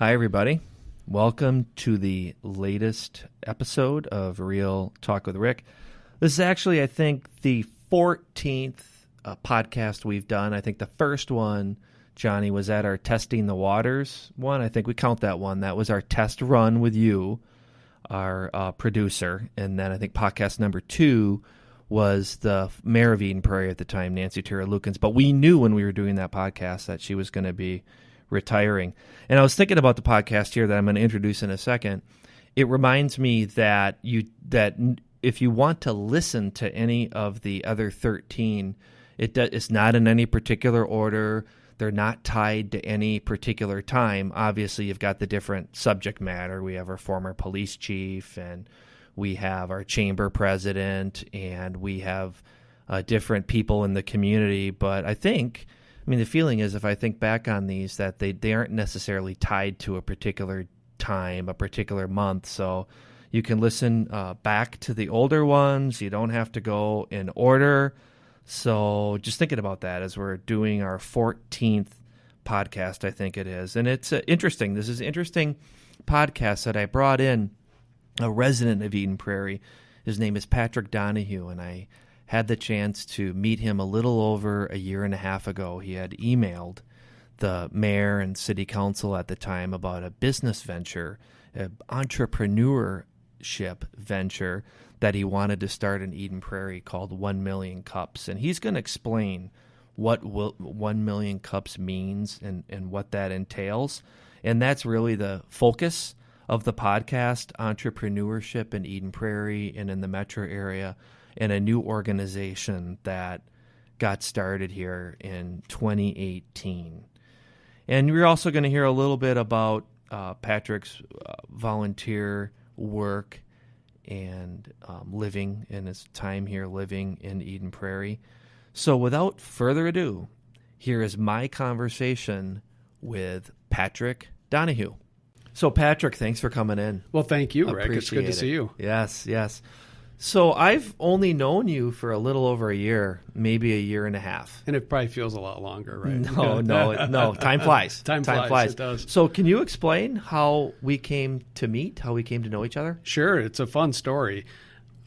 Hi, everybody. Welcome to the latest episode of Real Talk with Rick. This is actually, I think, the 14th podcast we've done. I think the first one, Johnny, was at our Testing the Waters one. I think we count that one. That was our test run with you, our producer. And then I think podcast number 2 was the mayor of Eden Prairie at the time, Nancy Lukens. But we knew when we were doing that podcast that she was going to be retiring. And I was thinking about the podcast here that I'm going to introduce in a second. It reminds me that if you want to listen to any of the other 13, it's not in any particular order. They're not tied to any particular time. Obviously, you've got the different subject matter. We have our former police chief, and we have our chamber president, and we have different people in the community. But the feeling is, if I think back on these, that they aren't necessarily tied to a particular time, a particular month. So you can listen back to the older ones. You don't have to go in order. So just thinking about that as we're doing our 14th podcast, I think it is. And it's interesting. This is an interesting podcast that I brought in a resident of Eden Prairie. His name is Patrick Donohue, and I had the chance to meet him a little over a year and a half ago. He had emailed the mayor and city council at the time about a business venture, an entrepreneurship venture that he wanted to start in Eden Prairie called 1 Million Cups. And he's going to explain what 1 Million Cups means and what that entails. And that's really the focus of the podcast, entrepreneurship in Eden Prairie and in the metro area, and a new organization that got started here in 2018. And we're also going to hear a little bit about Patrick's volunteer work and living in his time here living in Eden Prairie. So without further ado, here is my conversation with Patrick Donohue. So Patrick, thanks for coming in. Well, thank you, Rick. It's good to see you. Yes. So I've only known you for a little over a year, maybe a year and a half. And it probably feels a lot longer, right? No. Time flies. Time flies. It does. So can you explain how we came to meet, how we came to know each other? Sure. It's a fun story.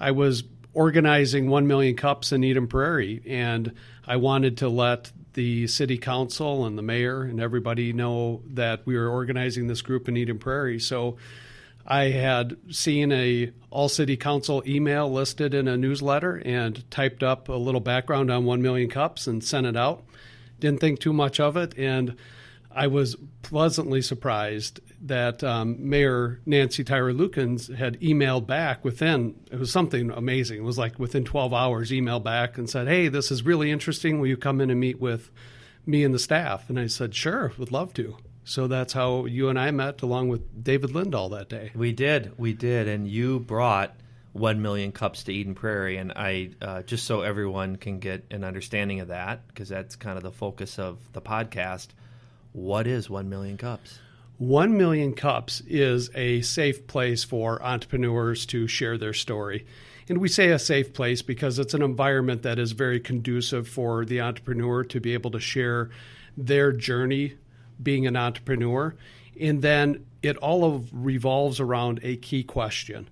I was organizing 1 Million Cups in Eden Prairie, and I wanted to let the city council and the mayor and everybody know that we were organizing this group in Eden Prairie. So I had seen a all-city council email listed in a newsletter and typed up a little background on 1 Million Cups and sent it out. Didn't think too much of it, and I was pleasantly surprised that Mayor Nancy Lukens had emailed back it was something amazing. It was like within 12 hours, emailed back and said, "Hey, this is really interesting. Will you come in and meet with me and the staff?" And I said, "Sure, would love to." So that's how you and I met, along with David Lindahl that day. We did, and you brought 1 Million Cups to Eden Prairie, and I just so everyone can get an understanding of that, because that's kind of the focus of the podcast. What is 1 Million Cups? 1 Million Cups is a safe place for entrepreneurs to share their story. And we say a safe place because it's an environment that is very conducive for the entrepreneur to be able to share their journey being an entrepreneur. And then it all revolves around a key question.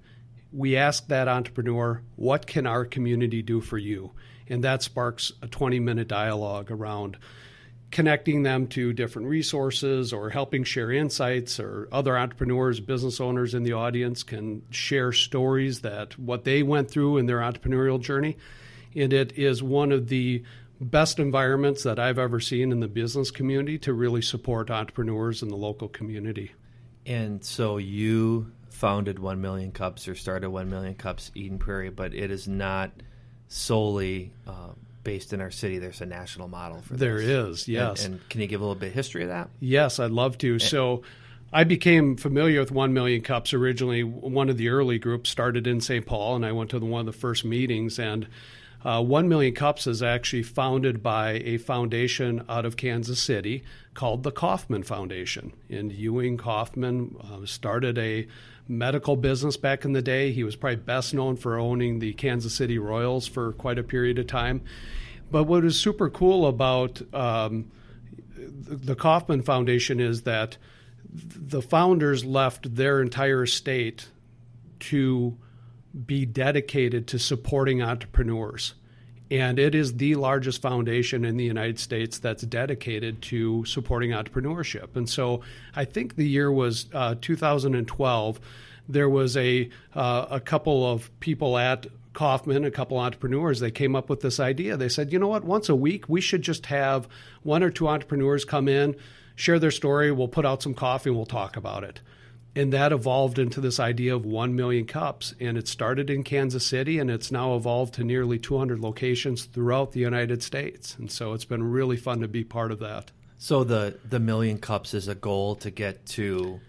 We ask that entrepreneur, what can our community do for you? And that sparks a 20-minute dialogue around connecting them to different resources or helping share insights, or other entrepreneurs, business owners in the audience can share stories that what they went through in their entrepreneurial journey. And it is one of the best environments that I've ever seen in the business community to really support entrepreneurs in the local community. And so you founded 1 Million Cups, or started 1 Million Cups Eden Prairie, but it is not solely based in our city. There's a national model for this. There is, yes. And can you give a little bit of history of that? Yes, I'd love to. So I became familiar with 1 Million Cups originally. One of the early groups started in St. Paul, and I went to one of the first meetings, and 1 Million Cups is actually founded by a foundation out of Kansas City called the Kaufman Foundation. And Ewing Kaufman started a medical business back in the day. He was probably best known for owning the Kansas City Royals for quite a period of time. But what is super cool about the Kaufman Foundation is that the founders left their entire estate to be dedicated to supporting entrepreneurs. And it is the largest foundation in the United States that's dedicated to supporting entrepreneurship. And so I think the year was 2012. There was a couple of people at Kaufman, a couple entrepreneurs, they came up with this idea. They said, you know what, once a week, we should just have one or two entrepreneurs come in, share their story, we'll put out some coffee, and we'll talk about it. And that evolved into this idea of 1 million cups. And it started in Kansas City, and it's now evolved to nearly 200 locations throughout the United States. And so it's been really fun to be part of that. So the Million Cups is a goal to get to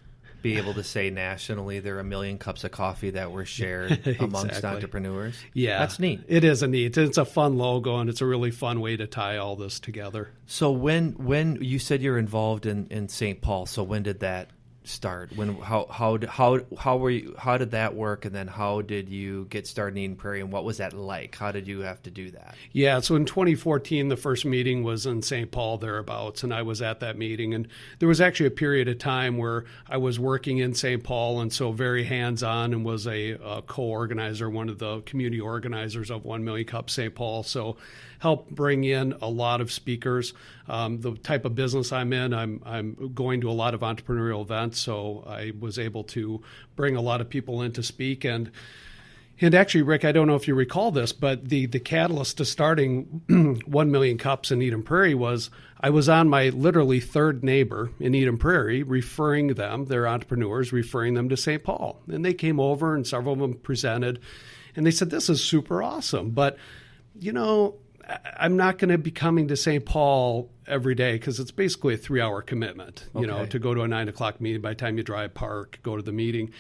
be able to say nationally there are 1 million cups of coffee that were shared amongst entrepreneurs. Yeah. That's neat. It is it's a fun logo, and it's a really fun way to tie all this together. So when you said you're involved in St. Paul, so when did that start? How did that work, and then how did you get started in Eden Prairie, and what was that like? How did you have to do that? Yeah, so in 2014, the first meeting was in St. Paul thereabouts, and I was at that meeting. And there was actually a period of time where I was working in St. Paul, and so very hands-on, and was a co-organizer, one of the community organizers of 1 Million Cups St. Paul. So helped bring in a lot of speakers. The type of business I'm in, I'm going to a lot of entrepreneurial events, so I was able to bring a lot of people in to speak. And actually, Rick, I don't know if you recall this, but the catalyst to starting 1 Million Cups in Eden Prairie was I was on my literally third neighbor in Eden Prairie, referring them, they're entrepreneurs, referring them to St. Paul. And they came over, and several of them presented, and they said, this is super awesome, but, you know, I'm not going to be coming to St. Paul every day because it's basically a 3-hour commitment, you know, to go to a 9 o'clock meeting. By the time you drive, park, go to the meeting.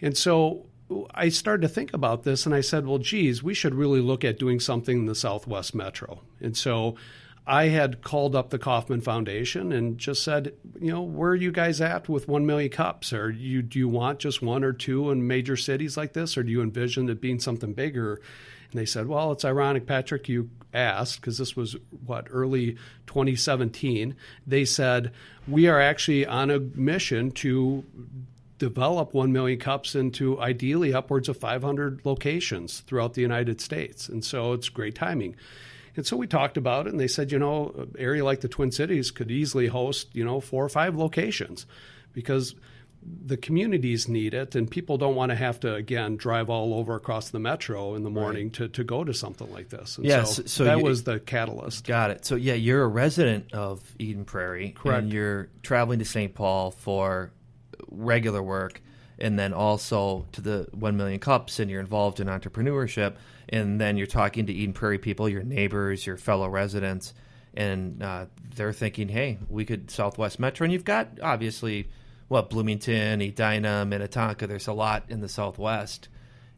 And so I started to think about this, and I said, well, geez, we should really look at doing something in the Southwest Metro. And so I had called up the Kaufman Foundation and just said, you know, where are you guys at with 1 million cups? Or do you want just one or two in major cities like this, or do you envision it being something bigger? And they said, well, it's ironic, Patrick, you asked, because this was, early 2017. They said, we are actually on a mission to develop 1 million cups into ideally upwards of 500 locations throughout the United States. And so it's great timing. And so we talked about it, and they said, you know, an area like the Twin Cities could easily host, 4 or 5 locations, because the communities need it, and people don't want to have to, again, drive all over across the metro in the morning to go to something like this. And so that was the catalyst. Got it. So, yeah, you're a resident of Eden Prairie. Correct. And you're traveling to St. Paul for regular work, and then also to the 1 Million Cups, and you're involved in entrepreneurship, and then you're talking to Eden Prairie people, your neighbors, your fellow residents, and they're thinking, hey, we could Southwest Metro. And you've got, obviously, Bloomington, Edina, Minnetonka, there's a lot in the Southwest.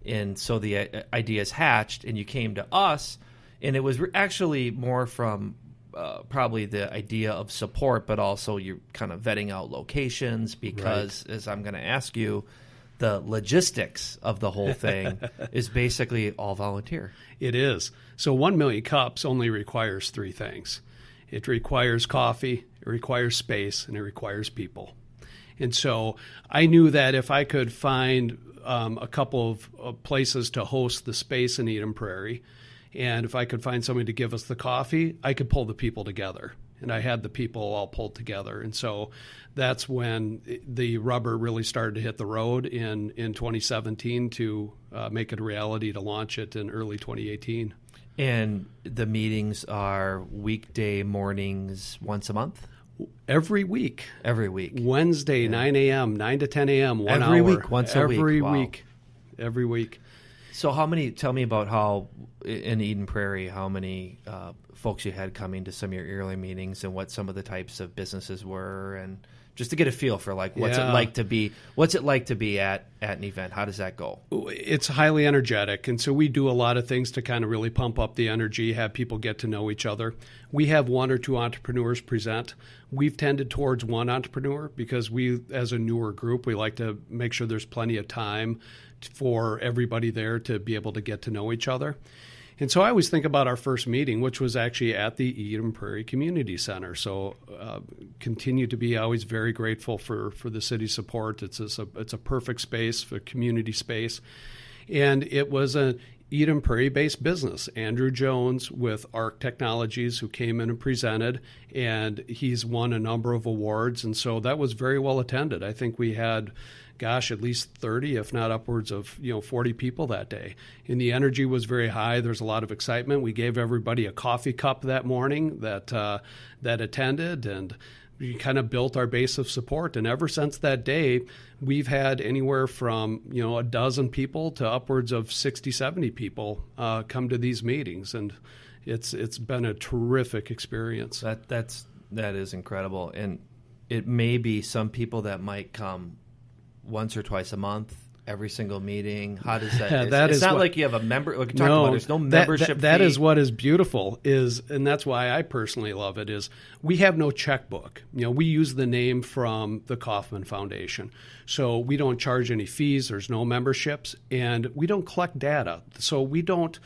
And so the idea is hatched, and you came to us, and it was actually more from probably the idea of support, but also you're kind of vetting out locations because, as I'm going to ask you, the logistics of the whole thing is basically all volunteer. It is. So 1 million cups only requires 3 things. It requires coffee, it requires space, and it requires people. And so I knew that if I could find a couple of places to host the space in Eden Prairie, and if I could find somebody to give us the coffee, I could pull the people together. And I had the people all pulled together. And so that's when the rubber really started to hit the road in 2017 to make it a reality to launch it in early 2018. And the meetings are weekday mornings once a month? Every week. Every week. Wednesday, 9 a.m., 9 to 10 a.m., 1 hour. Every week, once a week. Every Wow. week. Every week. So tell me about how, in Eden Prairie, how many folks you had coming to some of your early meetings, and what some of the types of businesses were, and just to get a feel for what's it like to be at an event. How does that go? It's highly energetic, and so we do a lot of things to kind of really pump up the energy, have people get to know each other. We have 1 or 2 entrepreneurs present. We've tended towards 1 entrepreneur because we, as a newer group, we like to make sure there's plenty of time for everybody there to be able to get to know each other. And so I always think about our first meeting, which was actually at the Eden Prairie Community Center. So continue to be always very grateful for the city's support. It's a perfect space for community space. And it was a Eden Prairie-based business. Andrew Jones with ARC Technologies, who came in and presented, and he's won a number of awards. And so that was very well attended. I think we had, at least 30, if not upwards of 40 people that day. And the energy was very high. There's a lot of excitement. We gave everybody a coffee cup that morning that attended, and we kind of built our base of support. And ever since that day, we've had anywhere from a dozen people to upwards of 60, 70 people come to these meetings, and it's been a terrific experience. That is incredible. And it may be some people that might come once or twice a month, every single meeting. How does that? It's not like you have a member. Like there's no membership. That is what is beautiful and that's why I personally love it. Is we have no checkbook. We use the name from the Kauffman Foundation, so we don't charge any fees. There's no memberships, and we don't collect data. So we don't.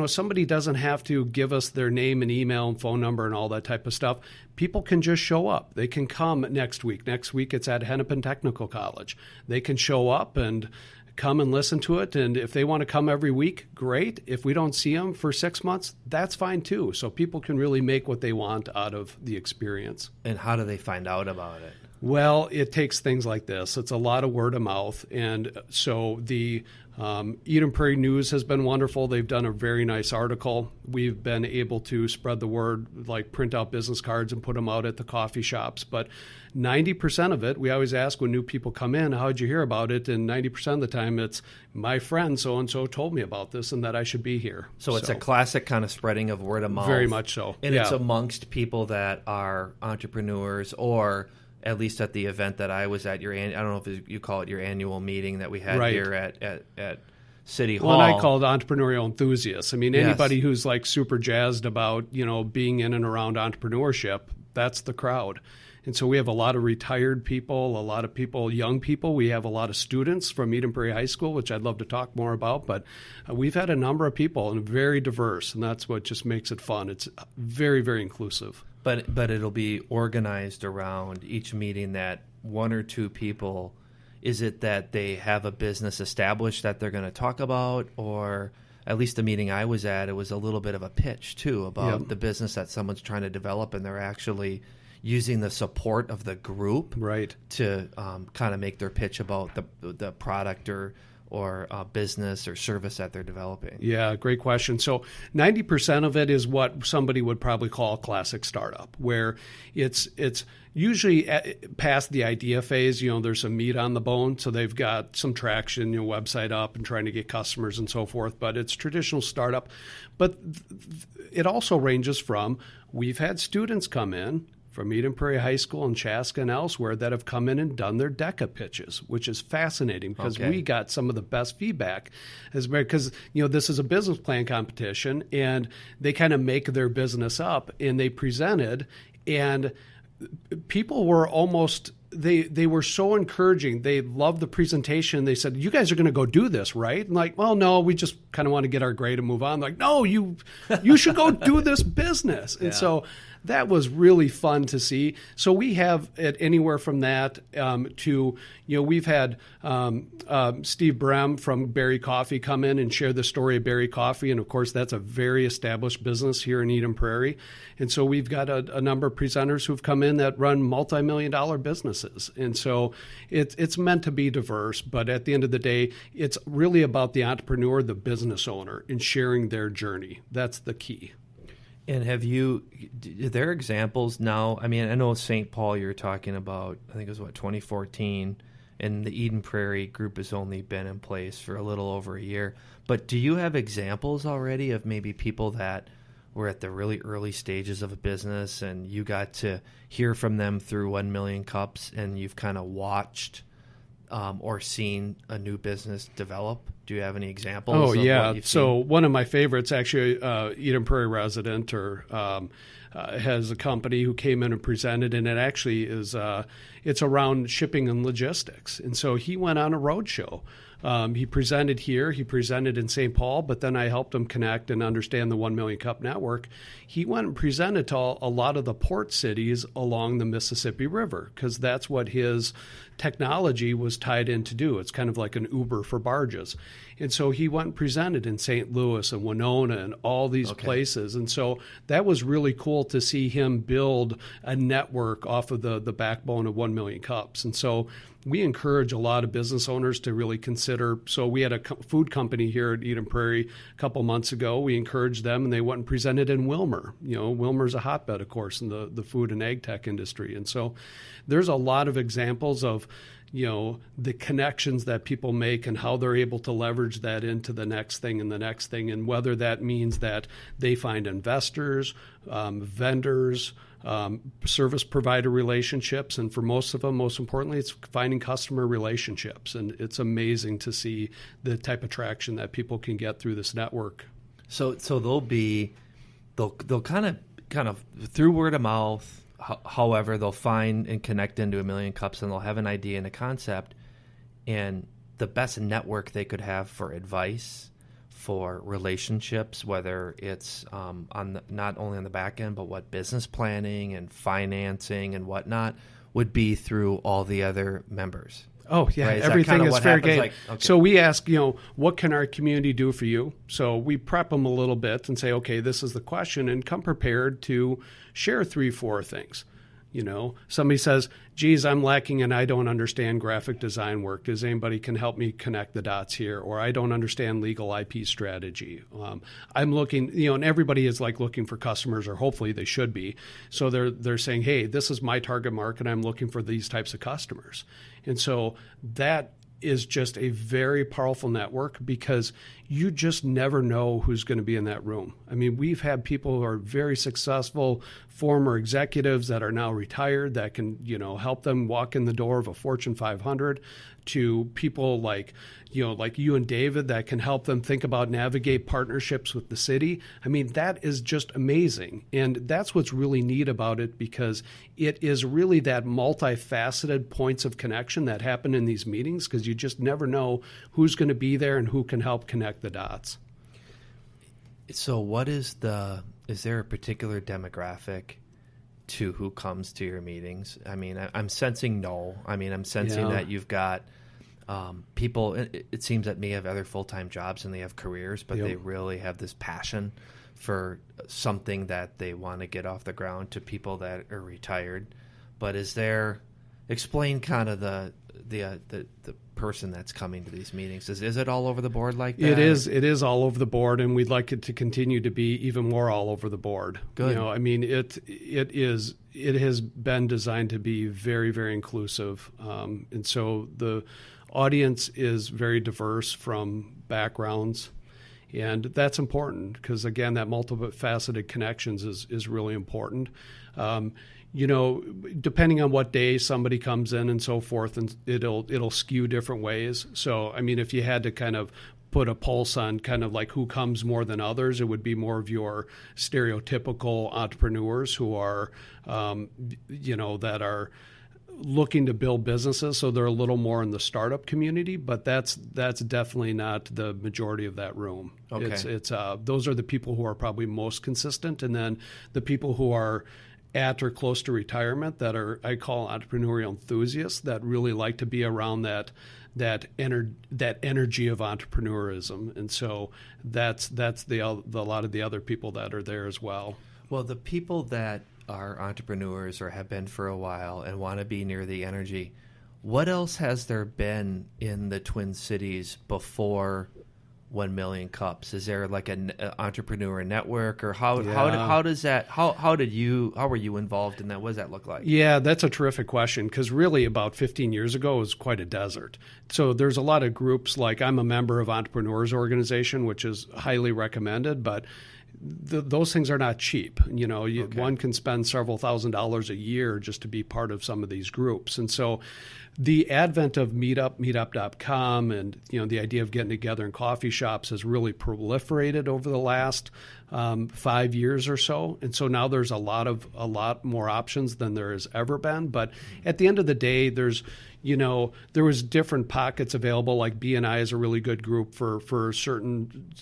Somebody doesn't have to give us their name and email and phone number and all that type of stuff. People can just show up. They can come next week. Next week it's at Hennepin Technical College. They can show up and come and listen to it. And if they want to come every week, great. If we don't see them for 6 months, that's fine too. So people can really make what they want out of the experience. And how do they find out about it? Well, it takes things like this. It's a lot of word of mouth. And so the Eden Prairie News has been wonderful. They've done a very nice article. We've been able to spread the word, like print out business cards and put them out at the coffee shops. But 90% of it, we always ask when new people come in, how'd you hear about it? And 90% of the time it's my friend so-and-so told me about this and that I should be here. So it's a classic kind of spreading of word of mouth. Very much so. And it's amongst people that are entrepreneurs, or at least at the event that I was at, I don't know if you call it your annual meeting that we had here at City Hall. Well, and I call it entrepreneurial enthusiasts. I mean, anybody who's like super jazzed about, being in and around entrepreneurship, that's the crowd. And so we have a lot of retired people, a lot of people, young people. We have a lot of students from Eden Prairie High School, which I'd love to talk more about. But we've had a number of people, and very diverse, and that's what just makes it fun. It's very, very inclusive. But it'll be organized around each meeting that one or two people. Is it that they have a business established that they're going to talk about, or at least the meeting I was at, it was a little bit of a pitch too about the business that someone's trying to develop, and they're actually using the support of the group to kind of make their pitch about the product or business or service that they're developing? Yeah, great question. So 90% of it is what somebody would probably call a classic startup, where it's usually past the idea phase. There's some meat on the bone, so they've got some traction, website up and trying to get customers and so forth. But it's traditional startup. But it also ranges from, we've had students come in from Eden Prairie High School in Chaska and elsewhere that have come in and done their DECA pitches, which is fascinating because we got some of the best feedback. Because, this is a business plan competition, and they kind of make their business up, and they presented, and people were almost... They were so encouraging. They loved the presentation. They said, "You guys are going to go do this, right?" And like, "Well, no, we just kind of want to get our grade and move on." Like, "No, you should go do this business." And so that was really fun to see. So we have it anywhere from that to, we've had Steve Brem from Berry Coffee come in and share the story of Berry Coffee. And of course, that's a very established business here in Eden Prairie. And so we've got a number of presenters who've come in that run multi-million-dollar businesses. And so it's meant to be diverse, but at the end of the day, it's really about the entrepreneur, the business owner, and sharing their journey. That's the key. And are there examples now? I mean, I know St. Paul you're talking about, I think it was 2014, and the Eden Prairie group has only been in place for a little over a year. But do you have examples already of maybe people that were at the really early stages of a business and you got to hear from them through 1 Million Cups, and you've kind of watched or seen a new business develop? Do you have any examples? Oh, yeah. So one of my favorites, actually, Eden Prairie resident has a company who came in and presented, and it actually is it's around shipping and logistics. And so he went on a road show He presented here, he presented in St. Paul, but then I helped him connect and understand the 1 Million Cup network. He went and presented to a lot of the port cities along the Mississippi River, because that's what his technology was tied in to do. It's kind of like an Uber for barges. And so he went and presented in St. Louis and Winona and all these places. And so that was really cool to see him build a network off of the backbone of 1 Million Cups. And so we encourage a lot of business owners to really consider. So we had a food company here at Eden Prairie a couple months ago. We encouraged them, and they went and presented in Wilmer. Wilmer's a hotbed, of course, in the food and ag tech industry. And so there's a lot of examples of the connections that people make and how they're able to leverage that into the next thing and the next thing, and whether that means that they find investors, vendors, service provider relationships, and for most of them, most importantly, it's finding customer relationships. And it's amazing to see the type of traction that people can get through this network. So they'll kind of through word of mouth. However, they'll find and connect into a Million Cups, and they'll have an idea and a concept, and the best network they could have for advice, for relationships, whether it's not only on the back end, but what business planning and financing and whatnot, would be through all the other members. Oh, yeah. Right? Everything is fair game. Okay. So we ask, what can our community do for you? So we prep them a little bit and say, okay, this is the question, and come prepared to share 3-4 things. Somebody says, geez, I'm lacking and I don't understand graphic design work. Does anybody can help me connect the dots here? Or I don't understand legal IP strategy. I'm looking, and everybody is like looking for customers, or hopefully they should be. So they're saying, hey, this is my target market. I'm looking for these types of customers. And so that is just a very powerful network, because you just never know who's going to be in that room. I mean, we've had people who are very successful former executives that are now retired that can, help them walk in the door of a Fortune 500, to people like you and David that can help them think about navigate partnerships with the city. I mean, that is just amazing. And that's what's really neat about it, because it is really that multifaceted points of connection that happen in these meetings, because you just never know who's going to be there and who can help connect the dots. So is there a particular demographic to who comes to your meetings? I mean, I'm sensing no. I mean, I'm sensing that you've got people, it seems that may have other full-time jobs and they have careers, but they really have this passion for something that they want to get off the ground, to people that are retired. But explain kind of the person that's coming to these meetings. Is it all over the board like that? It is all over the board, and we'd like it to continue to be even more all over the board. Good. I mean, it has been designed to be very, very inclusive, and so the audience is very diverse from backgrounds, and that's important, because again, that multifaceted connections is really important. Depending on what day somebody comes in and so forth, and it'll skew different ways. So, I mean, if you had to kind of put a pulse on kind of like who comes more than others, it would be more of your stereotypical entrepreneurs who are, that are looking to build businesses. So they're a little more in the startup community, but that's definitely not the majority of that room. Okay. It's those are the people who are probably most consistent, and then the people who are at or close to retirement that I call entrepreneurial enthusiasts, that really like to be around that energy of entrepreneurism. And so that's the lot of the other people that are there as well. Well, the people that are entrepreneurs or have been for a while and want to be near the energy, what else has there been in the Twin Cities before 1 Million Cups? Is there like an entrepreneur network, or how were you involved in that? What does that look like? Yeah, that's a terrific question, because really about 15 years ago it was quite a desert. So there's a lot of groups, like I'm a member of Entrepreneurs Organization, which is highly recommended, but those things are not cheap. One can spend several $1,000s a year just to be part of some of these groups. And so the advent of meetup.com, and the idea of getting together in coffee shops has really proliferated over the last 5 years or so. And so now there's a lot more options than there has ever been. But at the end of the day, there was different pockets available. Like B&I is a really good group for a certain,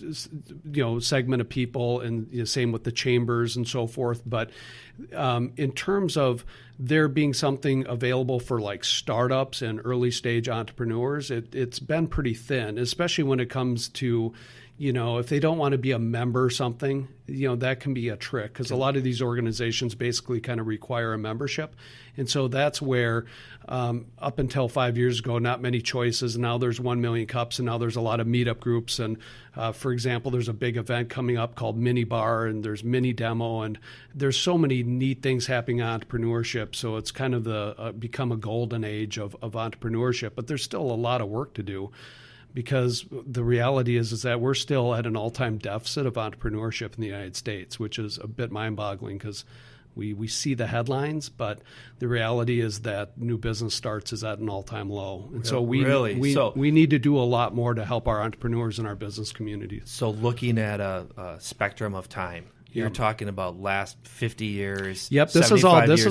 segment of people, and same with the chambers and so forth. But in terms of there being something available for like startups and early stage entrepreneurs, it's been pretty thin, especially when it comes to, if they don't want to be a member or something, that can be a trick, because a lot of these organizations basically kind of require a membership. And so that's where up until 5 years ago, not many choices. Now there's 1 Million Cups, and now there's a lot of meetup groups. And for example, there's a big event coming up called Mini Bar, and there's Mini Demo, and there's so many neat things happening in entrepreneurship. So it's kind of become a golden age of entrepreneurship, but there's still a lot of work to do. Because the reality is that we're still at an all-time deficit of entrepreneurship in the United States, which is a bit mind-boggling, because we see the headlines, but the reality is that new business starts is at an all-time low. And so we need to do a lot more to help our entrepreneurs in our business communities. So looking at a spectrum of time, you're talking about last 50 years. Yep, this is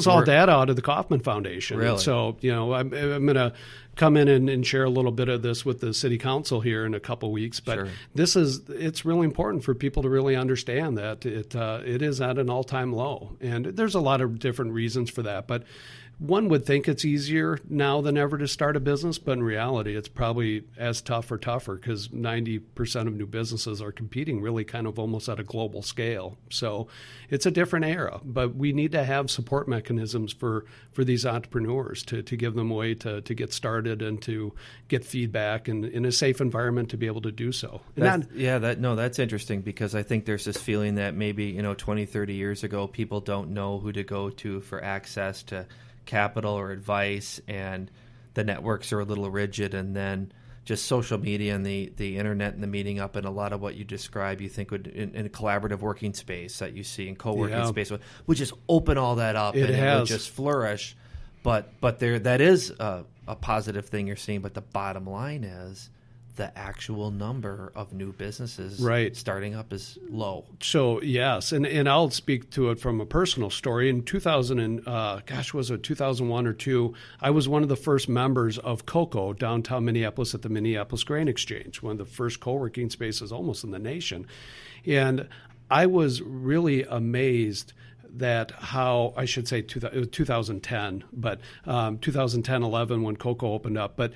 all data out of the Kauffman Foundation. Really? And so I'm going to come in and share a little bit of this with the city council here in a couple weeks. But it's really important for people to really understand that it is at an all-time low, and there's a lot of different reasons for that. But one would think it's easier now than ever to start a business, but in reality, it's probably as tough or tougher, because 90% of new businesses are competing really kind of almost at a global scale. So it's a different era, but we need to have support mechanisms for these entrepreneurs to give them a way to get started and to get feedback and in a safe environment to be able to do so. That's interesting, because I think there's this feeling that maybe 20, 30 years ago, people don't know who to go to for access to capital or advice, and the networks are a little rigid, and then just social media and the internet and the meeting up, and a lot of what you describe you think would in a collaborative working space that you see in co-working space would just open all that up, it would just flourish. But that is a positive thing you're seeing, but the bottom line is the actual number of new businesses starting up is low. So yes, and I'll speak to it from a personal story. In 2001 or 2, I was one of the first members of COCO downtown Minneapolis at the Minneapolis Grain Exchange, one of the first co-working spaces almost in the nation. And I was really amazed that how, I should say 2010, but 2010-11 when COCO opened up. But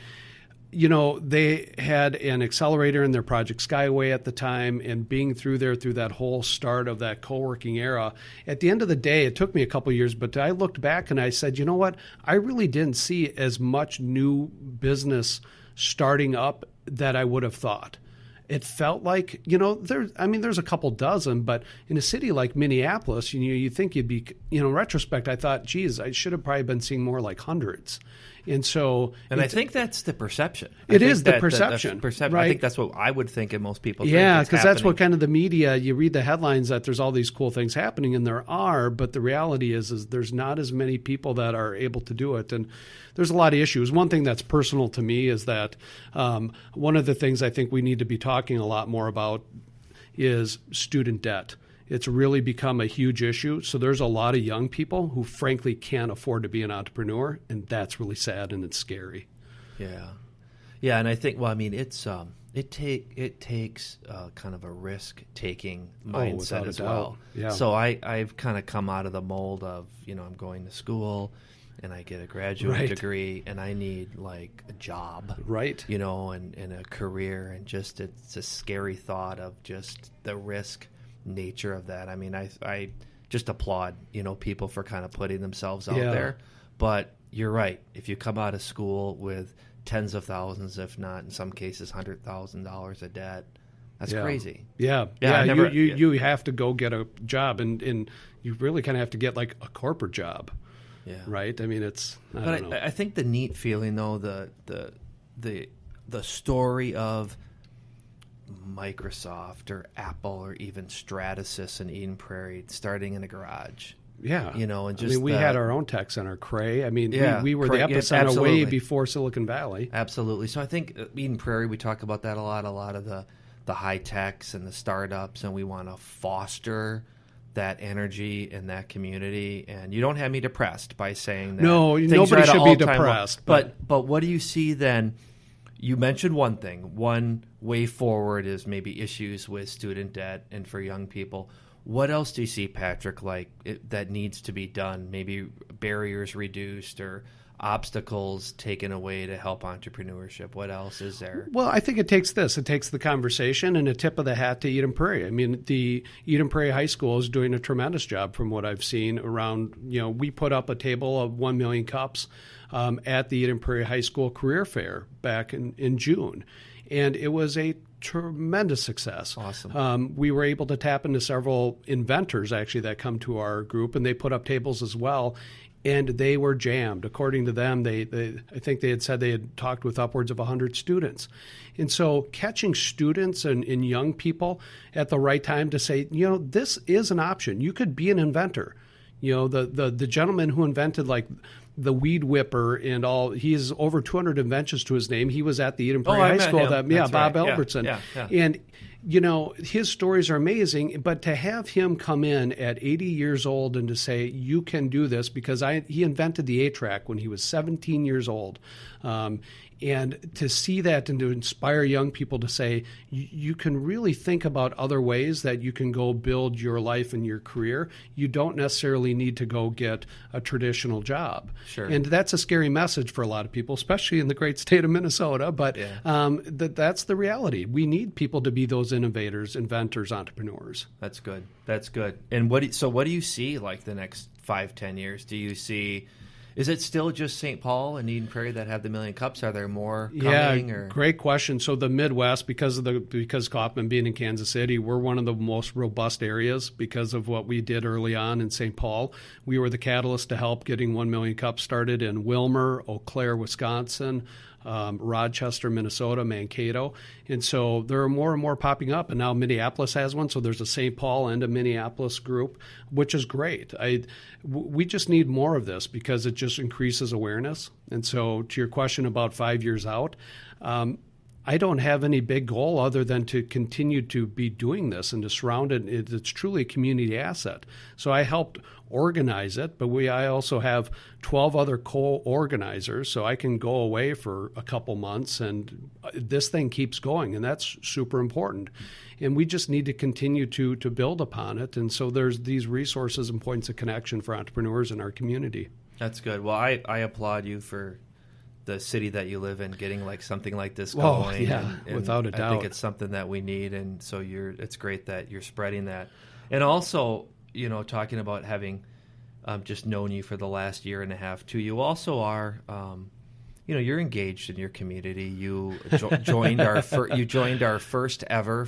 they had an accelerator in their Project Skyway at the time, and being through that whole start of that co-working era, at the end of the day, it took me a couple of years, but I looked back and I said, you know what? I really didn't see as much new business starting up that I would have thought. It felt like, there's a couple dozen, but in a city like Minneapolis, you think you'd be, in retrospect, I thought, geez, I should have probably been seeing more like hundreds. And so, I think that's the perception. It is the perception. Right? I think that's what I would think, and most people think. Yeah, because that's what kind of the media, you read the headlines that there's all these cool things happening, and there are, but the reality is there's not as many people that are able to do it. And there's a lot of issues. One thing that's personal to me is that one of the things I think we need to be talking a lot more about is student debt. It's really become a huge issue. So there's a lot of young people who frankly can't afford to be an entrepreneur, and that's really sad and it's scary. Yeah, and I think it takes kind of a risk-taking mindset as well. Yeah. So I've kind of come out of the mold of I'm going to school and I get a graduate degree and I need like a job, and a career, and just it's a scary thought of just the risk nature of that. I mean, I just applaud people for kind of putting themselves out there, but you're right. If you come out of school with tens of thousands, if not in some cases $100,000 of debt, that's crazy. You have to go get a job, and you really kind of have to get like a corporate job. Right. I mean, I think the neat feeling though, the story of Microsoft or Apple or even Stratasys in Eden Prairie starting in a garage. Yeah. And just we had our own tech center, Cray. I mean, we were the epicenter way before Silicon Valley. Absolutely. So I think Eden Prairie, we talk about that a lot of the high techs and the startups, and we want to foster that energy in that community. And you don't have me depressed by saying that. No, things nobody are at an should be all-time low. depressed. But what do you see then? You mentioned one thing. One way forward is maybe issues with student debt and for young people. What else do you see, Patrick, that needs to be done? Maybe barriers reduced or obstacles taken away to help entrepreneurship? What else is there? Well, I think it takes the conversation and a tip of the hat to Eden Prairie. I mean, the Eden Prairie High School is doing a tremendous job from what I've seen around, we put up a table of 1 million cups at the Eden Prairie High School Career Fair back in June. And it was a tremendous success. Awesome. We were able to tap into several inventors, actually, that come to our group, and they put up tables as well. And they were jammed. According to them, I think they had said they had talked with upwards of 100 students. And so catching students and young people at the right time to say, this is an option. You could be an inventor. The gentleman who invented the weed whipper and all, he has over 200 inventions to his name. He was at the Eden Prairie High School. Bob Albertson. Yeah. And his stories are amazing, but to have him come in at 80 years old and to say, you can do this, because he invented the A-track when he was 17 years old. And to see that and to inspire young people to say, you can really think about other ways that you can go build your life and your career. You don't necessarily need to go get a traditional job. Sure. And that's a scary message for a lot of people, especially in the great state of Minnesota. But that's the reality. We need people to be those innovators, inventors, entrepreneurs. That's good. And what do you see the next 5-10 years? Do you see... Is it still just St. Paul and Eden Prairie that have the Million Cups? Are there more coming? Yeah, great question. So the Midwest, because Kaufman being in Kansas City, we're one of the most robust areas because of what we did early on in St. Paul. We were the catalyst to help getting 1 Million Cups started in Willmar, Eau Claire, Wisconsin, Rochester, Minnesota, Mankato. And so there are more and more popping up. And now Minneapolis has one. So there's a St. Paul and a Minneapolis group, which is great. We just need more of this because it just increases awareness. And so to your question about 5 years out, I don't have any big goal other than to continue to be doing this and to surround it. It's truly a community asset. So I helped organize it, but I also have 12 other co-organizers, so I can go away for a couple months and this thing keeps going, and that's super important. And we just need to continue to build upon it. And so there's these resources and points of connection for entrepreneurs in our community. That's good. Well, I applaud you for the city that you live in getting something like this going. And without a doubt. I think it's something that we need, and so it's great that you're spreading that. And also, talking about having just known you for the last year and a half too, you also are you're engaged in your community. You joined our first ever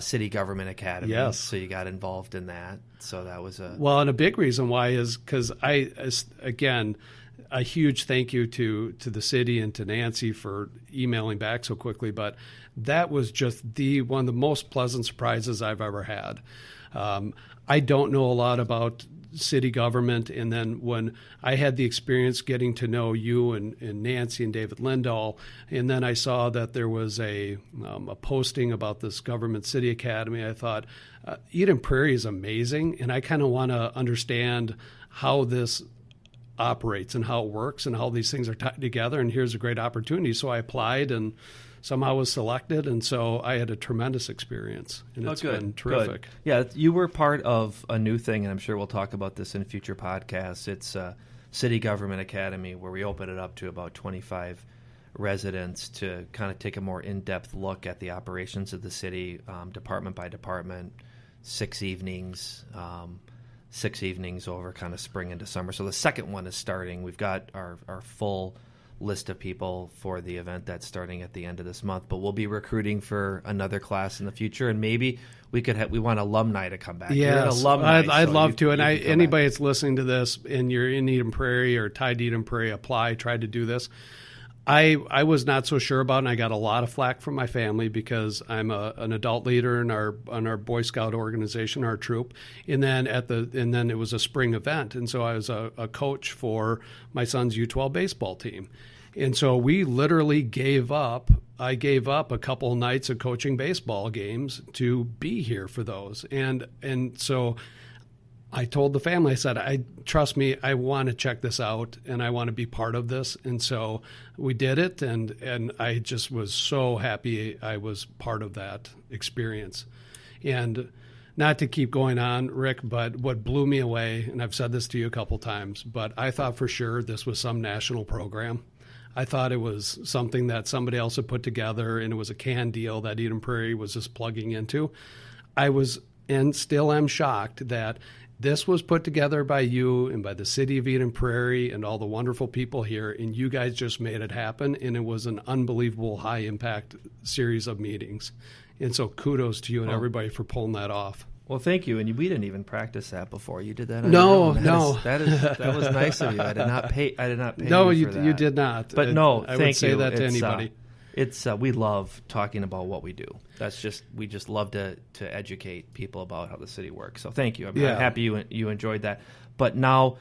city government academy. Yes. So you got involved in that. So that was and a big reason why is because a huge thank you to the city and to Nancy for emailing back so quickly. But that was just one of the most pleasant surprises I've ever had. I don't know a lot about city government, and then when I had the experience getting to know you and Nancy and David Lindahl, and then I saw that there was a posting about this government city academy, I thought Eden Prairie is amazing, and I kind of want to understand how this operates and how it works and how these things are tied together, and here's a great opportunity. So I applied and somehow was selected, and so I had a tremendous experience, and it's been terrific. Good. Yeah, you were part of a new thing, and I'm sure we'll talk about this in future podcasts. It's City Government Academy, where we open it up to about 25 residents to kind of take a more in-depth look at the operations of the city, department by department, 6 evenings over kind of spring into summer. So the second one is starting. We've got our full list of people for the event that's starting at the end of this month, but we'll be recruiting for another class in the future, and maybe we want alumni to come back. Yes, I'd love to. And anybody that's listening to this and you're in Eden Prairie or tied to Eden Prairie, apply, try to do this. I was not so sure about it, and I got a lot of flack from my family because I'm an adult leader in our Boy Scout organization, our troop, and then it was a spring event, and so I was a coach for my son's U12 baseball team, and so we literally gave up I gave up a couple of nights of coaching baseball games to be here for those. And so I told the family, I said, trust me, I want to check this out and I want to be part of this. And so we did it. And I just was so happy I was part of that experience. And not to keep going on, Rick, but what blew me away, and I've said this to you a couple times, but I thought for sure this was some national program. I thought it was something that somebody else had put together, and it was a canned deal that Eden Prairie was just plugging into. I was, and still am, shocked that this was put together by you and by the city of Eden Prairie and all the wonderful people here, and you guys just made it happen, and it was an unbelievable high-impact series of meetings. And so kudos to you and everybody for pulling that off. Well, thank you. And we didn't even practice that before. You did that on No, your own. no. That was nice of you. I did not pay No, you for that. you did not. But no, I thank would say you. that to anybody. We love talking about what we do. We just love to educate people about how the city works. So thank you. I'm happy you enjoyed that. But now,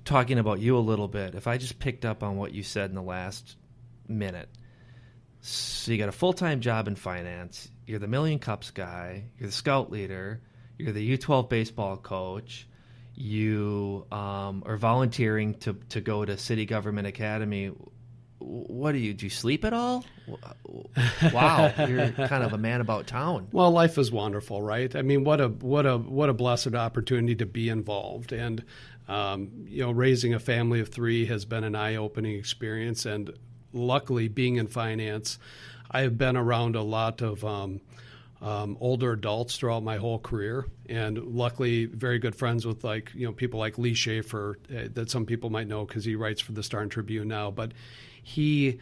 talking about you a little bit, if I just picked up on what you said in the last minute. So you got a full-time job in finance. You're the Million Cups guy. You're the scout leader. You're the U12 baseball coach. You are volunteering to go to City Government Academy. What do you sleep at all? Wow, you're kind of a man about town. Well, life is wonderful, right? I mean, what a blessed opportunity to be involved. And raising a family of 3 has been an eye-opening experience. And luckily, being in finance, I have been around a lot of older adults throughout my whole career, and luckily very good friends with people like Lee Schaefer that some people might know because he writes for the Star and Tribune now. But he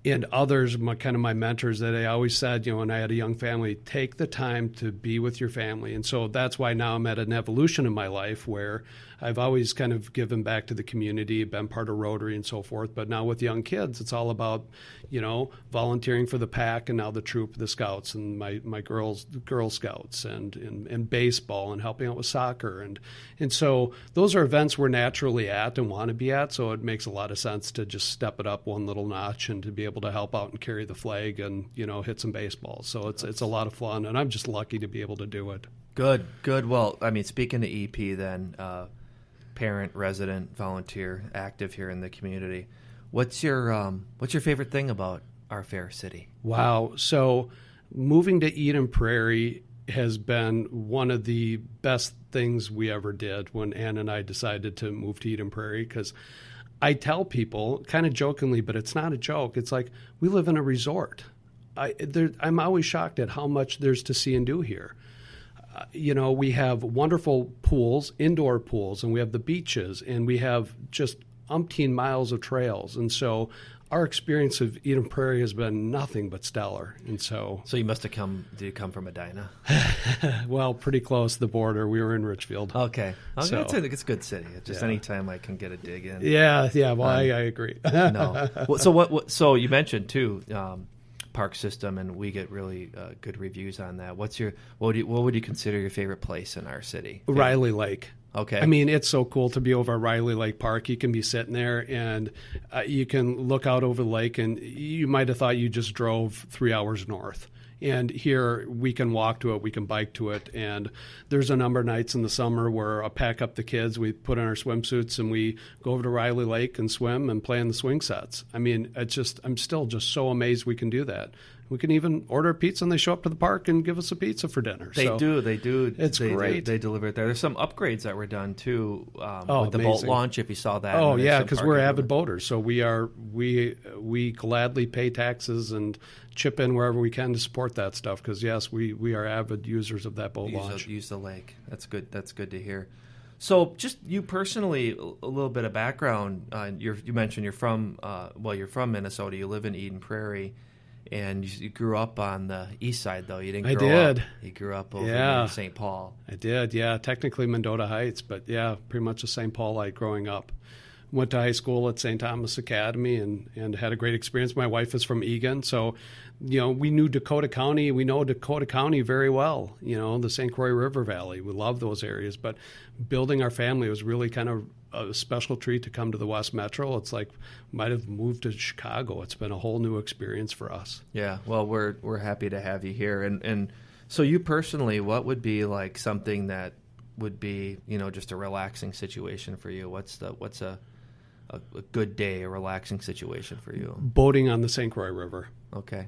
and others, my mentors, that I always said, when I had a young family, take the time to be with your family. And so that's why now I'm at an evolution in my life where I've always kind of given back to the community, been part of Rotary and so forth. But now with young kids, it's all about, volunteering for the pack and now the troop, the scouts, and my Girl Scouts and baseball and helping out with soccer. And so those are events we're naturally at and want to be at. So it makes a lot of sense to just step it up one little notch and to be able to help out and carry the flag and, hit some baseballs. So it's a lot of fun, and I'm just lucky to be able to do it. Good. Well, I mean, speaking to EP then, parent, resident, volunteer, active here in the community. What's your favorite thing about our fair city? Wow. So moving to Eden Prairie has been one of the best things we ever did when Ann and I decided to move to Eden Prairie, because I tell people kind of jokingly, but it's not a joke. It's like we live in a resort. I'm always shocked at how much there's to see and do here. We have wonderful pools, indoor pools, and we have the beaches, and we have just umpteen miles of trails. And so our experience of Eden Prairie has been nothing but stellar. And so you must have did you come from Edina? Well, pretty close to the border. We were in Richfield. Okay. So, it's a good city. Just anytime I can get a dig in. Yeah. Well, I agree. No. So you mentioned too, park system, and we get really good reviews on that. What would you consider your favorite place in our city? Riley Lake. Okay. I mean, it's so cool to be over at Riley Lake Park. You can be sitting there and you can look out over the lake, and you might have thought you just drove 3 hours north. And here we can walk to it, we can bike to it, and there's a number of nights in the summer where I pack up the kids, we put on our swimsuits, and we go over to Riley Lake and swim and play in the swing sets. I mean, I'm still just so amazed we can do that. We can even order a pizza, and they show up to the park and give us a pizza for dinner. They do. It's great. They deliver it there. There's some upgrades that were done too with the amazing boat launch. If you saw that. Oh yeah, because we're avid boaters, so we gladly pay taxes and chip in wherever we can to support that stuff. Because yes, we are avid users of that boat launch. Use the lake. That's good. That's good to hear. So, just you personally, a little bit of background. You mentioned you're from Minnesota. You live in Eden Prairie. And you grew up on the east side, though. You didn't grow up. You grew up over near St. Paul. I did, yeah. Technically Mendota Heights, but yeah, pretty much a St. Paulite growing up. Went to high school at St. Thomas Academy and had a great experience. My wife is from Egan, so, we knew Dakota County. We know Dakota County very well, the St. Croix River Valley. We love those areas. But building our family was really kind of a special treat to come to the West Metro. It's like might have moved to Chicago. It's been a whole new experience for us. Yeah, well, we're happy to have you here. And so you personally, what would be like something that would be, just a relaxing situation for you? What's a good day, a relaxing situation for you? Boating on the St. Croix River. Okay.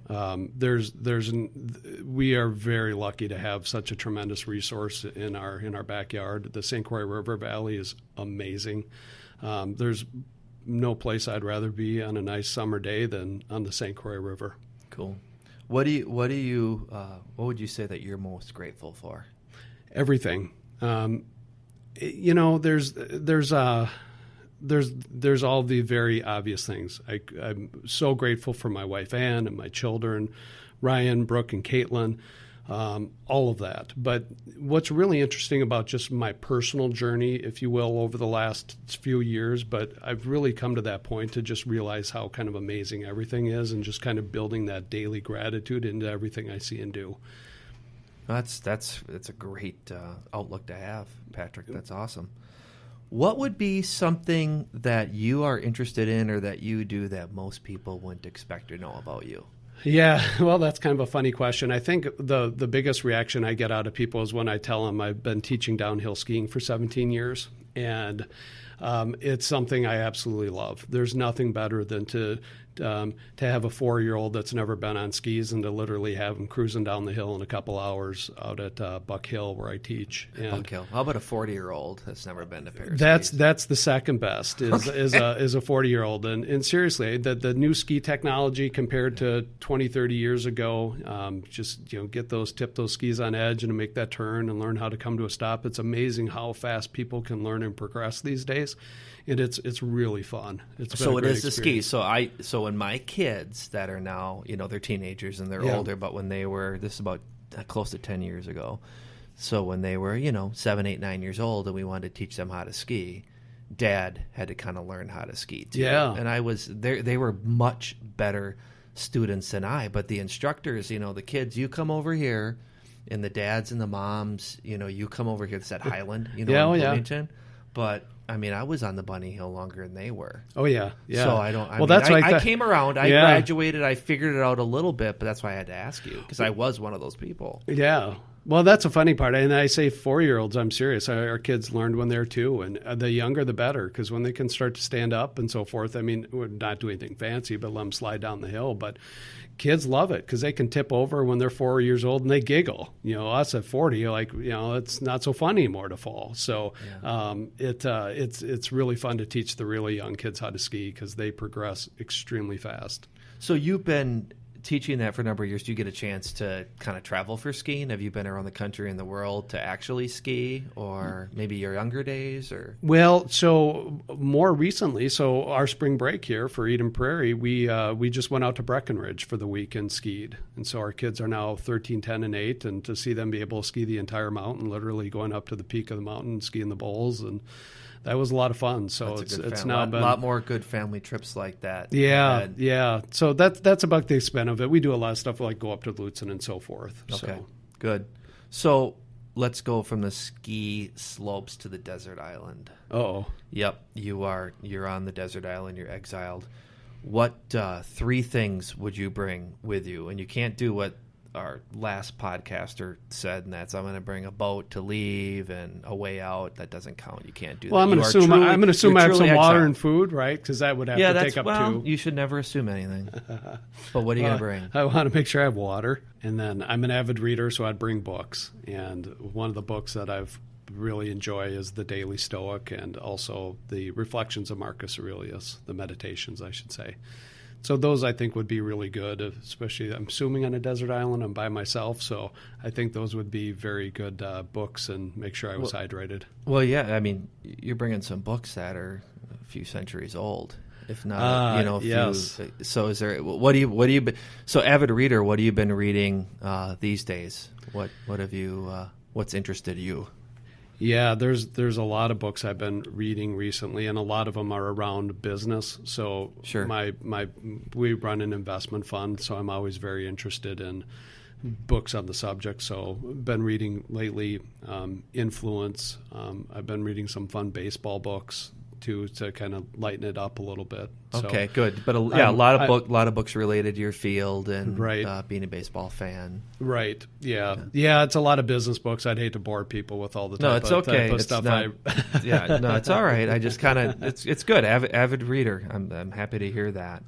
We are very lucky to have such a tremendous resource in our backyard. The St. Croix River Valley is amazing. There's no place I'd rather be on a nice summer day than on the St. Croix River. Cool. What would you say that you're most grateful for? Everything. There's all the very obvious things. I'm so grateful for my wife Ann and my children, Ryan, Brooke, and Caitlin, all of that. But what's really interesting about just my personal journey, if you will, over the last few years, but I've really come to that point to just realize how kind of amazing everything is, and just kind of building that daily gratitude into everything I see and do. That's a great outlook to have, Patrick. That's awesome. What would be something that you are interested in or that you do that most people wouldn't expect to know about you? Yeah, well, that's kind of a funny question. I think the biggest reaction I get out of people is when I tell them I've been teaching downhill skiing for 17 years, and it's something I absolutely love. There's nothing better than to have a 4-year-old that's never been on skis and to literally have him cruising down the hill in a couple hours out at Buck Hill where I teach. And Buck Hill. How about a 40-year-old that's never been to Paris? That's the second best is a 40-year-old. And seriously, the new ski technology compared to 20, 30 years ago, tip those skis on edge and make that turn and learn how to come to a stop. It's amazing how fast people can learn and progress these days. And it's really fun. So it is the ski. So when my kids that are now, they're teenagers and they're older, but when they were, this is about close to 10 years ago. So when they were, 7, 8, 9 years old and we wanted to teach them how to ski, Dad had to kind of learn how to ski too. Yeah. And I was there. They were much better students than I, but the instructors, the kids, you come over here, and the dads and the moms, you come over here. It's at Highland, in Bloomington. But I was on the bunny hill longer than they were. Oh yeah, yeah. So I came around. I graduated. I figured it out a little bit, but that's why I had to ask you, because I was one of those people. Yeah. Well, that's a funny part. And I say 4-year-olds, I'm serious. Our kids learned when they're 2, and the younger the better, because when they can start to stand up and so forth, we're not doing anything fancy, but let them slide down the hill. But kids love it because they can tip over when they're 4 years old and they giggle. Us at 40, it's not so fun anymore to fall. So it's really fun to teach the really young kids how to ski because they progress extremely fast. So you've been teaching that for a number of years. Do you get a chance to kind of travel for skiing? Have you been around the country and the world to actually ski, or maybe your younger days? Or Well, so more recently, our spring break here for Eden Prairie, we just went out to Breckenridge for the week and skied. And so our kids are now 13, 10, and 8, and to see them be able to ski the entire mountain, literally going up to the peak of the mountain and skiing the bowls, and that was a lot of fun. So it's now been a lot more good family trips like that. Yeah. So that's about the extent of it. We do a lot of stuff like go up to Lutzen and so forth. Okay, good. So let's go from the ski slopes to the desert island. Oh. Yep, you're on the desert island. You're exiled. What 3 things would you bring with you? And you can't do what our last podcaster said, and that's I'm going to bring a boat to leave and a way out. That doesn't count. You can't do that. Well, I'm going to assume I have some water and food, right? Because that would have to take up 2. You should never assume anything. But what are you going to bring? I want to make sure I have water, and then I'm an avid reader, so I'd bring books. And one of the books that I've really enjoy is The Daily Stoic, and also the Reflections of Marcus Aurelius, the Meditations, I should say. So those I think would be really good, especially I'm assuming on a desert island. I'm by myself, so I think those would be very good books and make sure I was hydrated. Well, yeah, you're bringing some books that are a few centuries old, if not, yes. So is there? What do you? So avid reader, what have you been reading these days? What have you? What's interested you? Yeah, there's a lot of books I've been reading recently, and a lot of them are around business. So sure. We run an investment fund, so I'm always very interested in books on the subject. So been reading lately Influence. I've been reading some fun baseball books, to kind of lighten it up a little bit. Okay, so, good. But a lot of books related to your field and right. Being a baseball fan. Right. Yeah. It's a lot of business books. I'd hate to bore people with all the type of it's stuff. Not, no, it's all right. I just kind of it's good. Avid reader. I'm happy to hear that.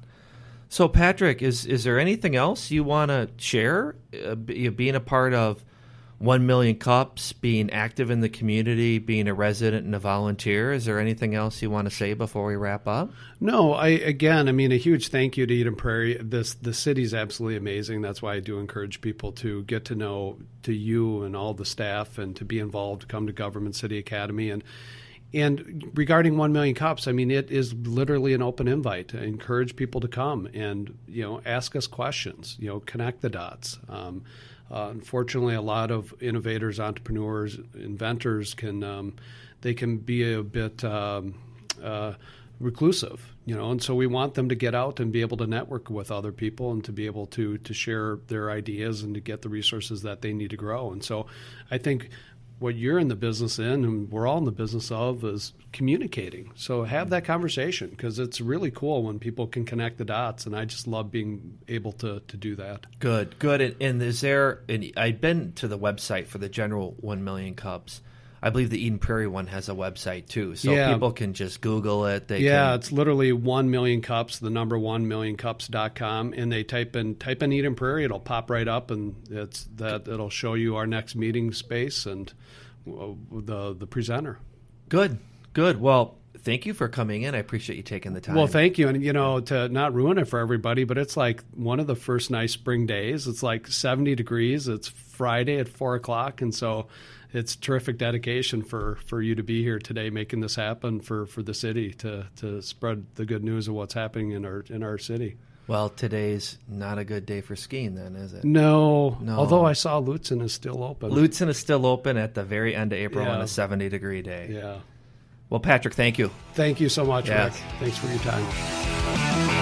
So Patrick, is there anything else you want to share? Being a part of 1 Million Cups, being active in the community, being a resident and a volunteer. Is there anything else you want to say before we wrap up? No, a huge thank you to Eden Prairie. The city's absolutely amazing. That's why I do encourage people to get to know to you and all the staff and to be involved, come to Government City Academy. And regarding 1 Million Cups, it is literally an open invite. I encourage people to come and, ask us questions, connect the dots. Unfortunately, a lot of innovators, entrepreneurs, inventors can be a bit reclusive, and so we want them to get out and be able to network with other people and to be able to share their ideas and to get the resources that they need to grow. And so I think what you're in the business in, and we're all in the business of, is communicating. So have that conversation, because it's really cool when people can connect the dots, and I just love being able to do that. Good. And is there? And I've been to the website for the general 1 Million Cups. I believe the Eden Prairie one has a website too, so people can just Google it. It's literally 1 Million Cups, the number 1millioncups.com, and they type in Eden Prairie, it'll pop right up, and it'll show you our next meeting space and the presenter. Good. Well, thank you for coming in. I appreciate you taking the time. Well, thank you. And, to not ruin it for everybody, but it's like one of the first nice spring days. It's like 70 degrees. It's Friday at 4 o'clock. And so it's terrific dedication for you to be here today, making this happen for the city to spread the good news of what's happening in our city. Well, today's not a good day for skiing then, is it? No. Although I saw Lutzen is still open. Lutzen is still open at the very end of April on a 70-degree day. Yeah. Well, Patrick, thank you. Thank you so much, Rick. Thanks for your time.